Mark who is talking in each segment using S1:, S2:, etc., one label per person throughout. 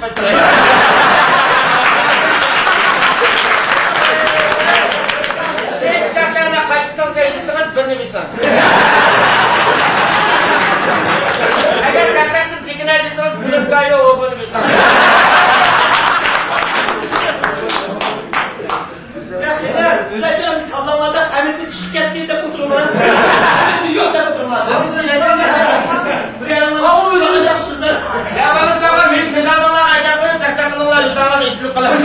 S1: çıkacak. Sen çıkarken kaçsam sayılırsanız birini bilsem. Eğer kartakın çekine ediyorsanız kırıklayı olduğunu bilsem.
S2: Sizəcəm kallamada həmində çıxıb getdiyi də quturlar. Yox da quturlar.
S3: Hamısı nədən
S2: Qızlar.
S1: Ya bana sana benim kızlarımla ayda koyup taşaklarımla yüzlerine içilip kalırım.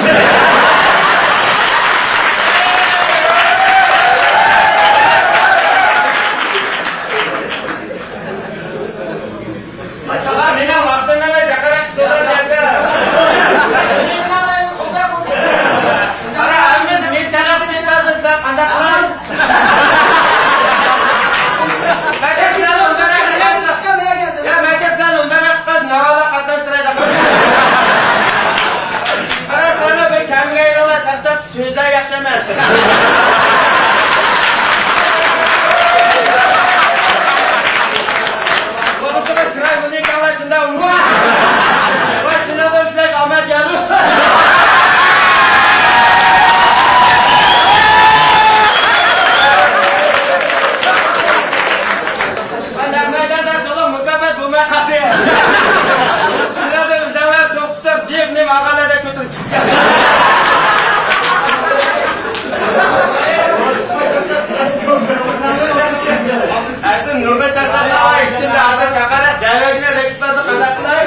S1: Açalar benim vaktinde ve yakarak sorular geldi. Para almış, biz tanıdın insanlarsa kandaklar. Ya merkez sana onlara kız navala katlaştıraydı. Para sana bir kemiğe yola katlar sözler yaşamaz. Konusunda çıray bunu ilk anlaşında unutma. Başına da üflek Ahmet Yarus. Mağalada götür. Artık nurda çakarlar içinde adı çakarak devletine de çıkardı kadaklar.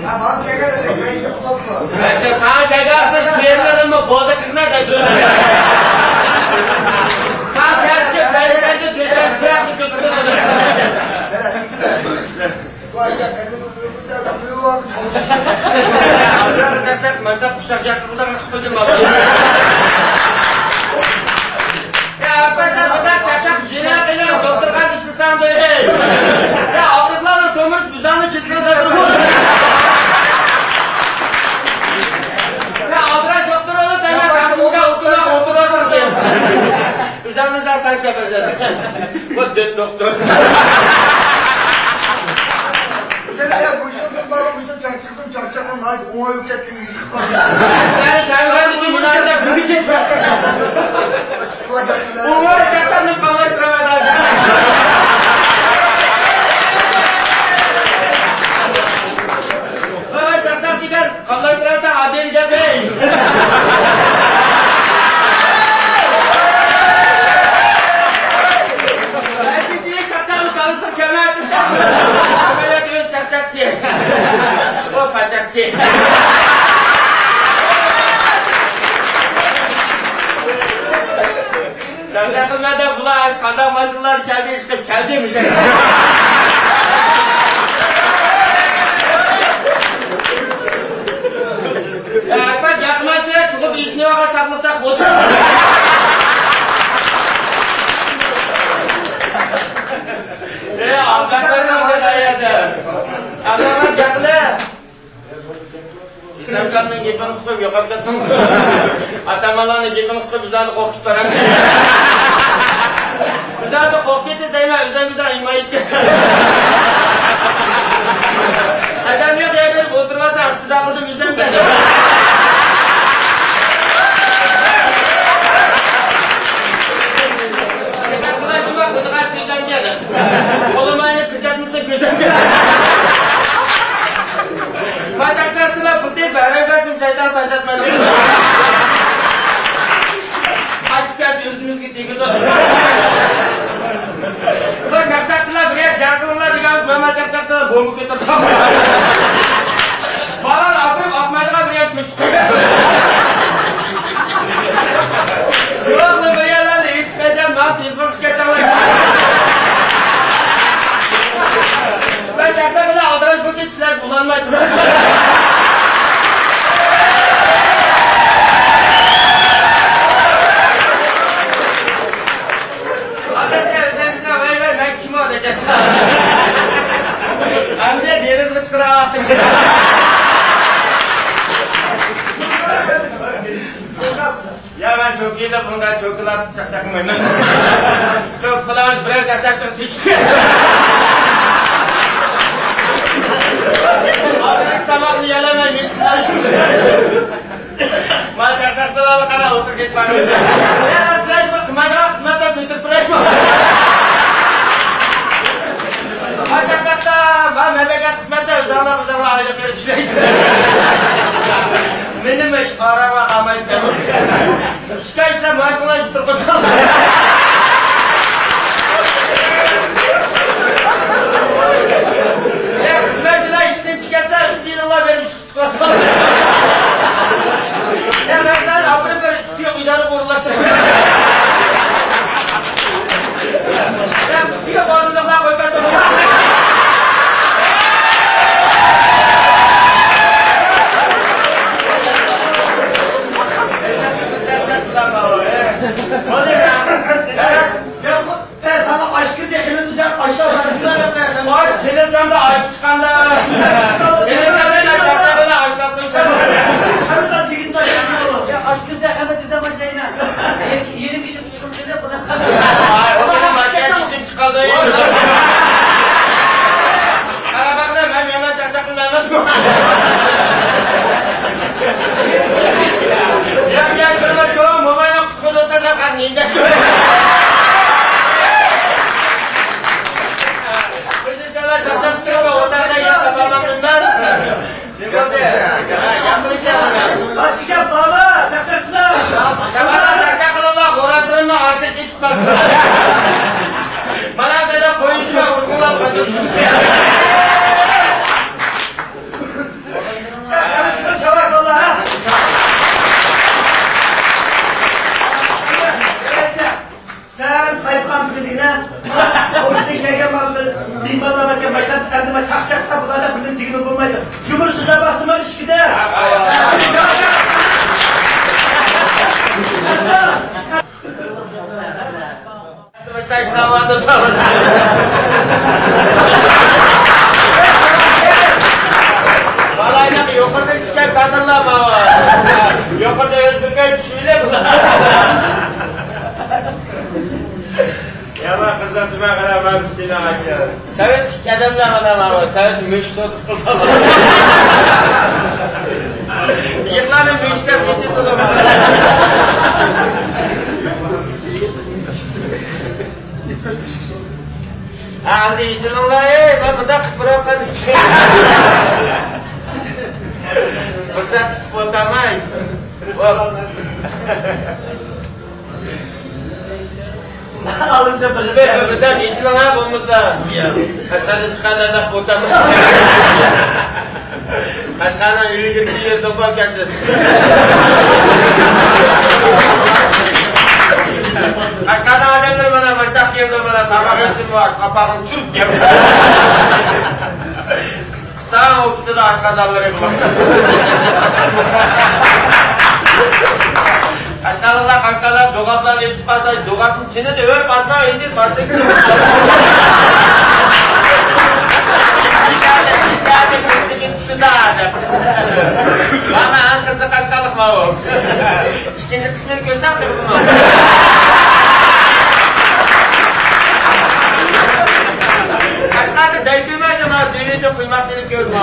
S3: Tamam, çeker de görünce topla.
S1: İşte sana çekersin sihirlerimi boğda kızına da sen keşke tehlikeli tüyden kıyak bir kötüsünü ödetsin.
S3: Bu arada elini bıçağı suyu var.
S1: Allah'ım tek mezde kuşak yakında kıpıcım var. Ya arkadaşlar bu da kaşak jine benim doktorgan işlesem böyle. Ya ağrıklarla tömürüz bizden keskin satırım. Üzerinizden taş yapacağız. Bu dört doktor.
S3: Sen ya bu işten ben bana bu işten çarçakım hadi ona yüklettim iş kıpırdı.
S1: Yani kayboldu ki bunlardan bir tek çarçakım. Umar çarçakını kalaştıramadan. Baba çarçak çıkar, kalaştıramadan adil gibi. Böyle diyoruz çarçakçı. O paçakçı. Çarçakımda da bunlar kadar maşınlar içeride çıkıp keldiymiş. Akbat yakmazsa çıkıp işine vaka saklıkta koçur. Abdaklarına da dayadı. Abdaklar yaklı. İslamlarının gepini tutup yok abdaklarını tutup. Atamalarının gepini tutup bizden de korkuşlar. Bizden de korkuyor deyme, üzerimizden ima etkisi. Adam yok ya verip oturmazsa iktidar oldum üzerimden. Tekasılar kuma kutuğa sözüm geldi. Olmayını kırdatmışsa gözüm geldi. Bacaklar putih beraber şeytan taşatmalı. Açık geldi yüzümüz gitti gidiyor. Bacaklar buraya canlılar diyoruz bacaklar bombu gitti. Balan apıp atmayla buraya küstü. Yok da buraya lan hiç çıkacağım lan telefon çıkacağım. Bacaklar böyle adres bu geçişler kullanmayı kelib bunday cho'kilab chaqchaqmayman. Cho'k qilamiz, biroz chaqchaqchaq tekishdi. Hozir tomoqni yalamay, men qilishim. Mana chaqchaqlarga qarab o'tirib ketman. Yana sizlar bir qimmatroq xizmatda o'tirib turaymi? Haqiqatda ben memleket xizmatda o'zinglar ayda berib ishlaysiz. Menim araba qilmaysiz. Ishga ishlab mashinalar yutib qo'ysan. Xizmatda ishdan chiqarsa 3 yillar berib ish chiqasan. Ya ben abri bir istiyor idare qo'rlashtirib. Ya istiyor borliqlar qo'yib
S2: sana aşkın dekilimizden aşağı varızlar yapmayasın.
S1: Aç televizyonda aç çıkanda. Televizyonda çarpta bana açlattıysan.
S2: Karıdan tigin taşıyorsun oğlum.
S4: Ya aşkın dehamet bir zaman cayna. Yeni bir şey çıkmış dedi bu da.
S1: Ay o benim başka işim çıkaldı. Karabak'da ben hemen çarçaklı vermez mi? Gel kırma çoğu mobayla kuskulu oturacağım karnıyım da.
S2: Aşkın baba, çaksakçılar.
S1: Şabana çarçaklılar, borazlarında artık hiç baksın. Bana da koyuşma vurgular bakıyorsunuz.
S2: Sana kime çavak valla ha? Sen sayıpkan bildiğine, o yüzden gelgen bilmeden bakın başlat endime çakçakta bu kadar bildim tigini bulmaydı. Yumursuza basma ilişkide.
S1: Vallahi yukarıda çıkan kadınlar mı var? Yukarıda özbürken düşüyle bu. Yaman kızlar tüme kadar var üstüne aşağı. Sevet adamlar bana var. Sevet müşt otuz kılda var. Yıklanın müştler kesin tutum var. Hadi içinler ben burada bırakmadım. Fırsat tutup otamayın.
S2: Alınca
S1: Siz de öbürden içinler bulmuşlar. Kaçlarda çıkanlardan otamayın. Kaçkandan yürü girişi yerden bakarsınız. Kaçkandan adamlar bana baştak yerden bana tabak etsin bu aç kapağını çürük yapıyor. Kıstan o kitle de aç kazanları yapıyor. Kaçkanlar dolaplar geçip basar, dolapın içine de öyle basma indir artık. Dışarıda kızı gitişi de adam. Ama kızı kaçkanlık mı o? İkinci kısmını gösterdi bunu. Kaçkanlık değdirmeydim ha, düğünde kıymasını görme.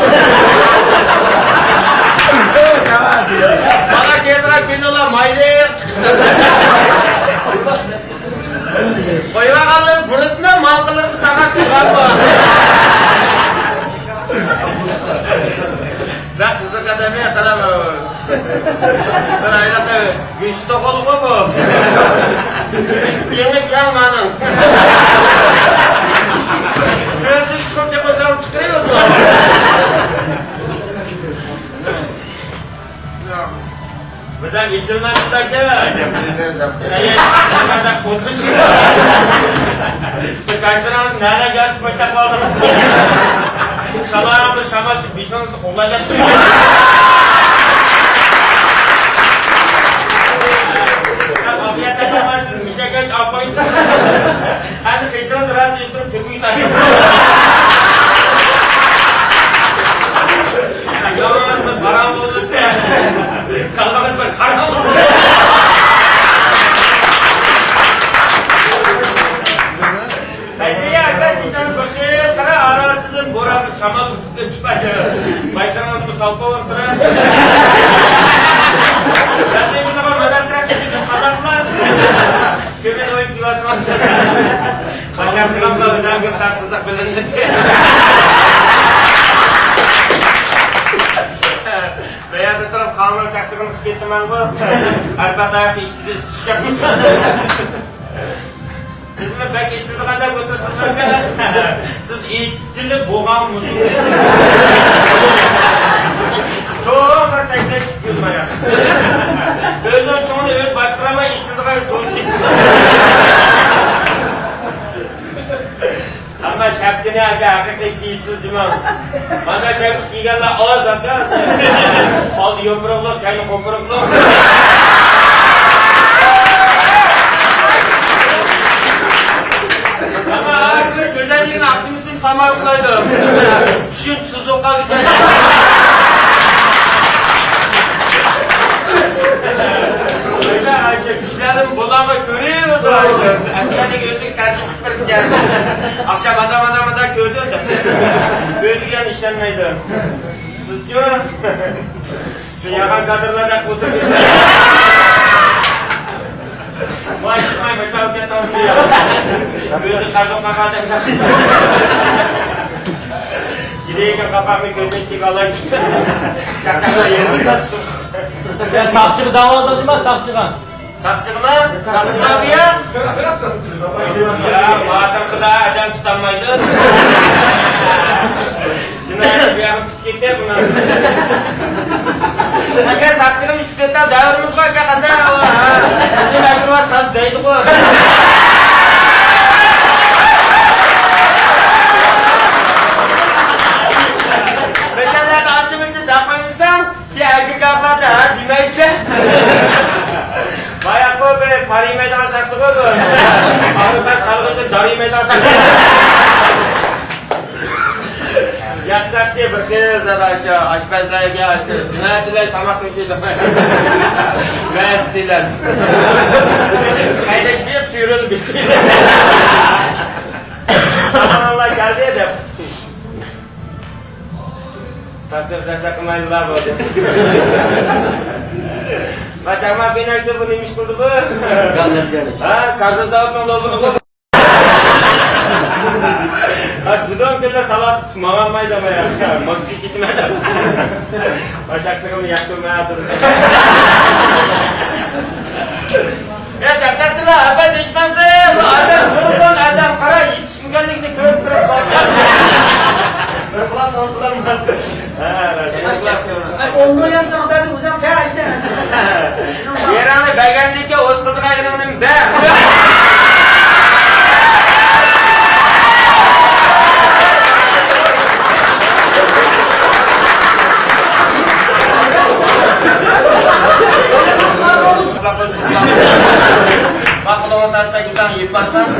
S1: Bana kendine geliyorlar, maylıya çıktı. Koyvakalların fırıtına malkıları sakat çıkarma. Ben kızı kadar yakalamam. Ben ayrıca güçlü kolu bu. Yemek yanmanın. Şurası hiç kimse koysam çıkıyor mu? Buradan geçirmez buradaki. Sayın, burada otursun. Kaçırağınız nerede gelsin başta kaldınız? Şalarımdır, şamasız, bir şanınızı kollayla çıkıyor. Afiyet edemezsiniz, bir şey geç almayın. Hani kışınızı rahat üstürüp türküyü takıyor. Yalanız mı, param bulduk ya. Kalkamız mı, sarkam bulduk. tutmaydı. Başlamadığımı salpa olup durun. Ben de bir zaman nöbet bırak getirdim kazandılar. Kömen oyup yuvasına sonra. Kaynakçılamla özel gün tartışsak böyle niyeti. Beyazı taraf kanun çakçıkını tükettim ben bu. Arpa dayak içti de sıçık yapmışsın. Sizmi belki içsiz kadar götürsünler ki. Siz iççili boğan mısınız? Çok arkadaşlar çıkıyordum ayağa. Özden şunu öz başkıramay içsiz kadar toz gitti. Ama şapkını hakikaten içsiz demem. Bana şapkı giygenler ağız hakikaten. Aldı yopraklar, kendi kopraklar. Ama ağırlık özelliğini akşamüstüm samarlıklaydım. Düşün sızlık kaldı kendine. Öyle Ayşe güçlerim bulanı görüyordu Ayşe. Aşağıda gözlük tercih çıkıp geldi. Akşam adam gördüm. Gözlüğün işlenmeydi. Sızcı. Şu yakan kadınlardan kurtulmuşsun. Vay çıkmayın ben tavuk yatağım diyor. Gözü kazıkma kaldım. Gideyken kapağını gözüne çık alayım. Çakakla yerine kaçtım.
S5: Ya sapçığı davaladı değil mi sapçığa?
S1: Sapçık mı? Sapçık abi ya? Ya madem kulağa adam tutanmaydı. Cinayet bir yakın çık gitti bundan sonra. Agar sapçığım işletten davrımız var ya kadar. Bizim öbür var taz değdi bu. Mesela da acımınca dağmaymışsam ki agregatlarda demek de. Bayağı koy be, parayı meydan saksı koydu. Abi ben sarılınca darıyı meydan saksı. Yasak diye bir kez aşağı, aşpazlara gel aşağı. Cinayetçiler tamak döşeydi. Üniversiteler. Kaynakçıya suyuruldu bir şey. Aman Allah geldi ya da. Sakın ayılar oldu. Macam apa ini itu pun imis kudu bu? Ah, kartu tahu nol bu. Sudah kita kalah semangat main sama ya. Masjid kita mana? Macam sekarang yaktu mana? Ya cakap tu lah, apa düşman saya? Adam berpon, adam para yetişkinlik ni kırıp kalacak. Berpelan mantap.
S4: Onur yansın ben uzak kaç ne?
S1: Yerane begandiki oskuduk ayranım da. Bak kalau tanpa kita ngipasang,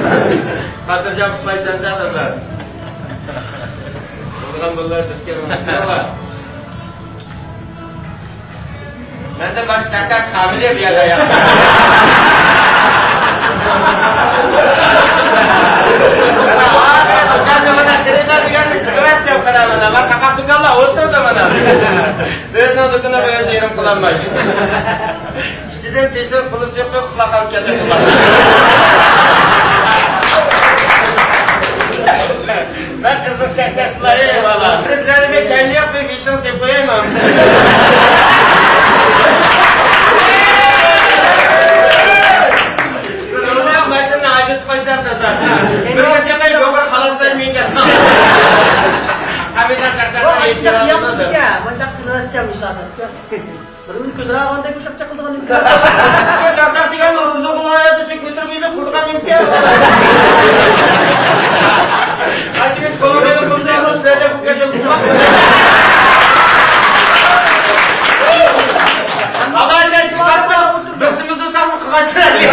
S1: katıracağım supaya senden de var. Buradan bunları tutken unutmuyorlar. Ben de baş çakaç hamile bir yerde ya. Karena akhirnya tukang mana cerita dengan segera tiap kali mana, mak kakak tukang lah otot mana. Dari itu tukang apa yang siram kelamai. İşçiden tesir kılıp yapıyor kulakal kete kulak. Ben kızım kakaslayayım valla. Kızlarımı kendi yapıyor, geçen sepayamam. Kırılmayan başına acı tutmayacağım da sen. Kırılma sepayı göbür kalasından miyim kesmem. Habisnya
S4: Oh, sudah kiamat ya, mandak kelas yang misalnya. Belum kudra on dek cak cak dengan imkan.
S1: Cak-cak tiga nol sekolah itu sih kuter gitu kurang imkan. Acil sekolah itu pun saya harus belajar bukan sebab. Abang dan cepat bersama sama kekasih.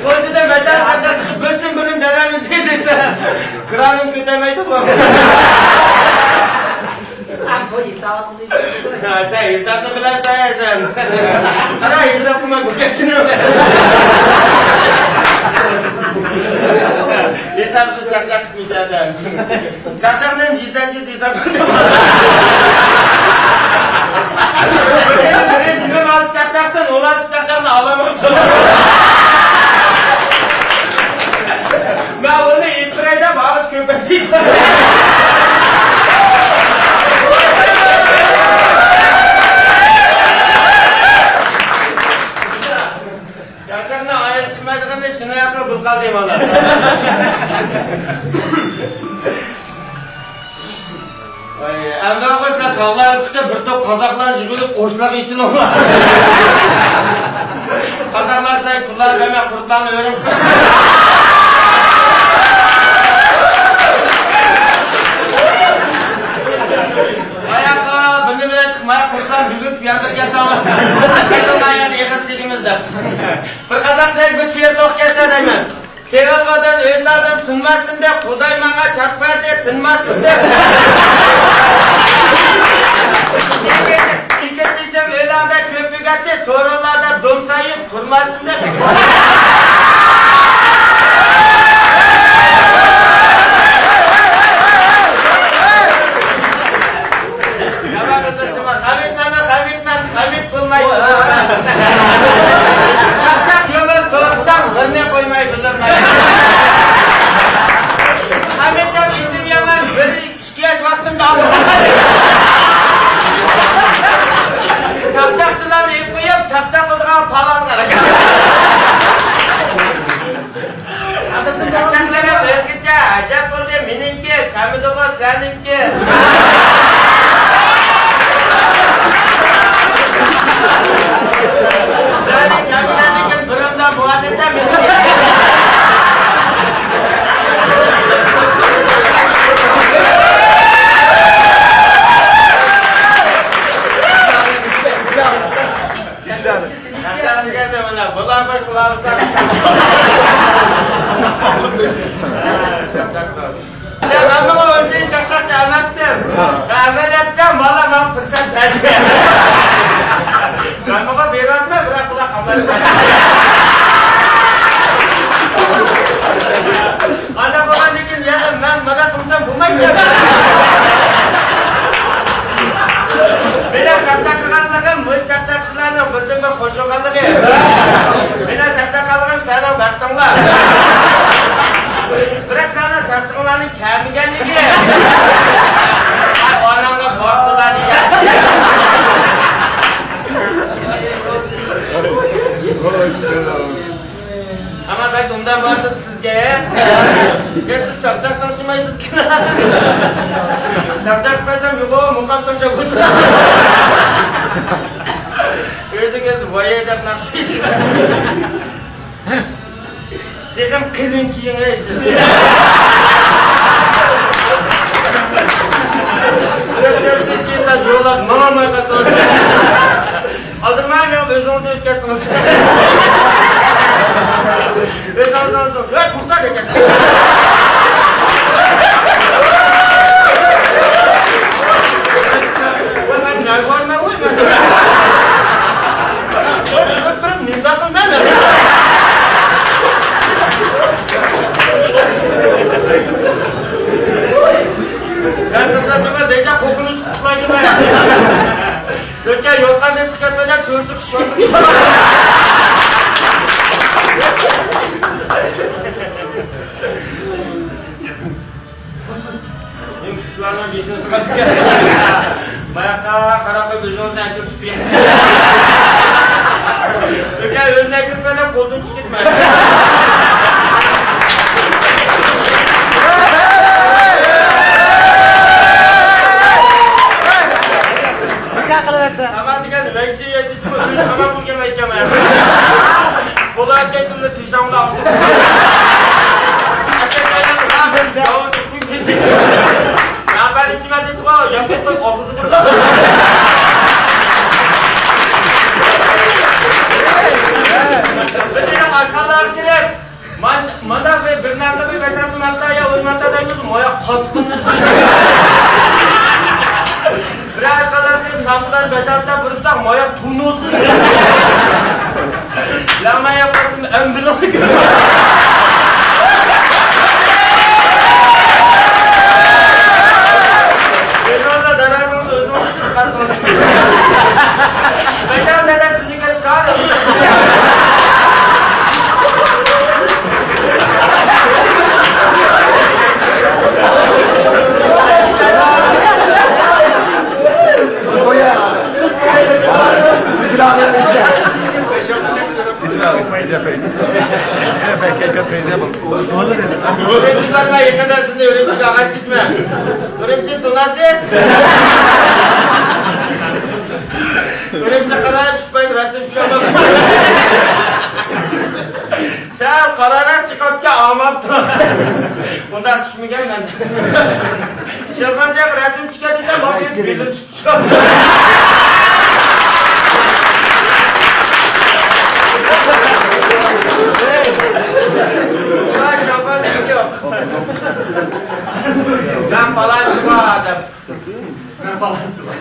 S1: Kalau kita baca bersama berin dalam itu keranım kötemeydi bu.
S4: Aku isawat itu.
S1: Saya hisap sebelah saya sen. Karena hisap cuma gue kecil. hesabı çakacak müsaade. Çakacağım cisenci diysen. Benim rezime altı çakacaktan 16 çakacağımla alamam. Ben onu İbrahim'de bağış köpetiyim. Çakacağımla ayır çıkmayacağımda şunu yapma bulkal diyeyim ona. Endi arkadaşlar tağlar çıkıp bir top kazaklar jigülüp koşmak için olmaz. Kazaklar kurtlar hemen kurtlarını öğrenmiş. Ayakla beni bile çıkmaya kurtlar jigülüp yadırga salın. Çekilme ayağını yıkıstığımızda. Bir kazaklar bir şiir toq kese deymen. Sevalmadan öz adam sunmasın de, Kuday bana çakmaz de, tınmasın de. İlketirsem öylerde köpük ette, sorunlarda domsayıp kurmasın de. Hamit bulmayı. Çakçak yolu sorsam, birine koymayı bildirmeyi. Hamit'ten indim yaman, bir işkiyaç vaktimde aldım. Çakçakçılarını yıkmayıp, çakçak olduğuna palanlar. Çakçaklara özgüce, acayip oldu, mininki, Hamidova seninki. Yani Camile'nin durumda muhabbette mininki. Çakçakını gelme bana, bulan bir kulağımıza. Ya ben bunu önce çakçakla anlaştım. Ameliyattan valla ben fırsat verdim. Ben bana bir atma, bırak kulak kamerayı. Ana bana dedim ya ben bana fırsat bulmayayım ya. Beni çakçaklıqanlığım, müş çakçakçılarının birden bir hoş olganlığı. Beni çakçaklıqım sana baktımlar. Bırak sana çakçaklarının kemigenliği. Ay anamla korktular diye. Ama ben ondan vardım sizge. Ya siz çakçak tanışmayısınız ki. Çakçak versem yuva mukam taşa kutu. Özünüz vay edep nakşıydı. Dedim kılın kiyin reisiz. Özünüz yollar normal katılır. Adırmayım ya özünüzü ötkesiniz. Özünüzü ötkesiniz. Kurtar ötkesiniz. Ben ne görme uy ben. Kırıp nimdatın ben de. Ben kızlarcıma deca kokunu tutmaydı ben. Ötken yoldan çıkartmadan törsük şorsuk. Benim küçüklerden geçiyor sıkıntı geldi. Mayakta karakol gözünün erkek tutuyor. Ötken önüne gitmeden koltuğun çıkıtmayın. Aman diken leşi yetici mi? Tamam bu yemek yemeye. Kolay etketimle tişamla aldım. Ya ben içime de var. Yapıp kokusu burada. Mesela başkalar girip mandak ve birnamda bir beşer bir mandak ya uyumanda da yiyorsun. Oya kastını biraz kadar girip saplar beşerden bırıstak moya tunuz. Lama yaparsın ömrünü. Örümcek varma yakındarsın diye örümcek ağaç gitme. Örümcek donası. Örümcek karaya çıkmayın, resim şu an sen karara çıkıp ki ağmaptı. Bundan düşmeyeceğim ben. Şırpancak resim çıkartırsa bakayım bilim tutuşuyor. Şırpancak yok. Ben falancı var adam. Ben falancı var.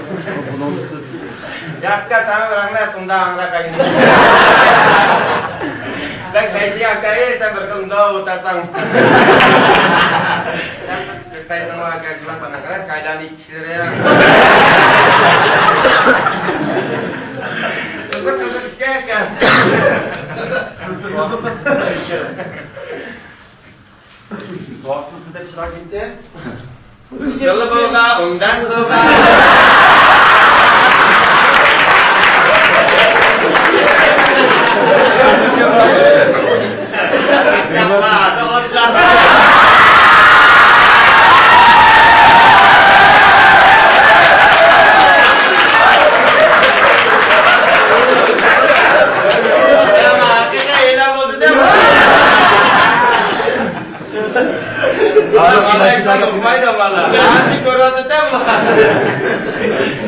S1: Yakka sana bırakma tunda angra kayın. Bak kaydı yakayı sen berkenda utasang. Kaydı nama agak gila panakara çaydan içkileri ya. Kızık istek ya.
S3: Soğuk sınıfında çırak gitti.
S1: Yolu boga ondan soga. Yakladı otlar.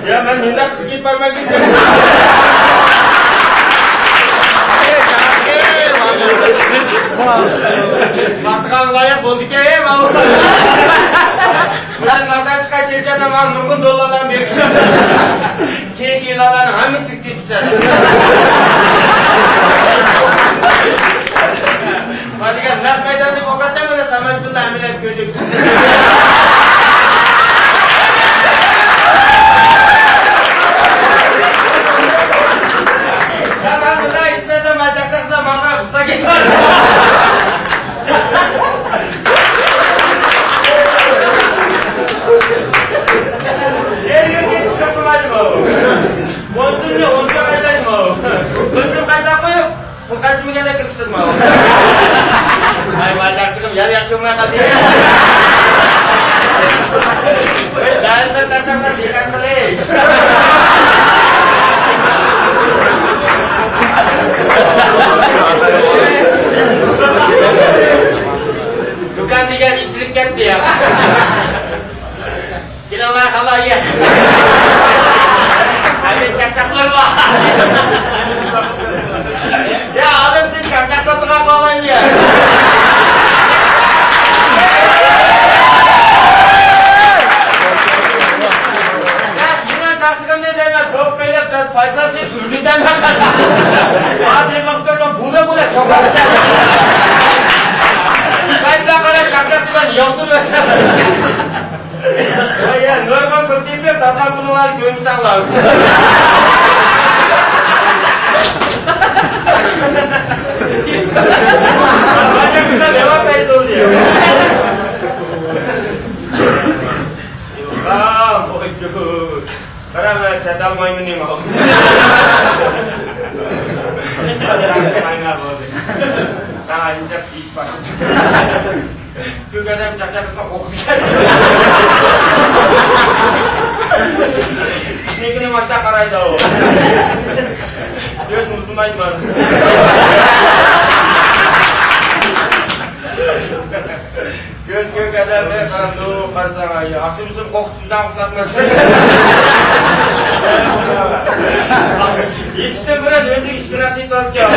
S1: Ya ben hendak skip parmak istiyorum. Makan layak boldik ya mau. Ben makan kaçırken ama nurgun dolardan bekliyorum. Kek ilalan hamit tüketiciler. Hadi gel, nak meydanı kokatma bana tamam bunda ameliyat köydük. Ya ben bunda içmesem bacaklarına bana kusa gider. Her gün geç kapımaydım o. Olsun ne onca meydaydım o. Kızım kaçak koyup, bu kaçımı gene kırıştırma o. Ay bacaklarım yer yaşamına kadar. Dahil de kaçaklar diken kılıç. Dukan diken içlik gitti ya. Kilolar kalah ya. Hadi kaçaklar var. Ya adam sen kaçak satına bağlayın ya. Top beylep de faydalar diye ürgünden kakar. Hadi bakıyorum bule çok güzel. Kaç kadar kakar diye yoldur mesela. Ya normal kötüyüm ya tata bunlar görmüşler. Bacak güzel devam beyde oluyor. Aa, boycu. Karena cadal main ini mau. Main apa? Karena injak sih pas. Juga ada cakap sama kopi. Ini kini macam karai tahu. Dia musuh main mana? Göz kadar ne kandu karsana ya. Asıl koktudan fırlatması. İşte böyle özü işkine şey tutup ya.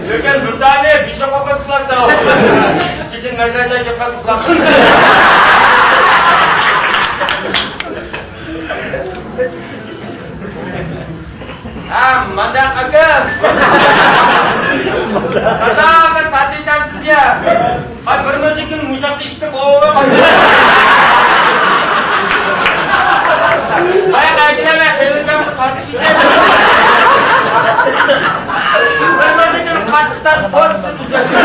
S1: Gökhan burada ne? Bir şey kokut fırlattı o. Sizin mezarca yapar fırlattı. Ah, mandak agak. Kata akan tadi chances ya. Ay bermusikin musak işte o. Ay kaygılar ve heyecan tartışıyor. Bermusikin kaçtan borçlu düzesi.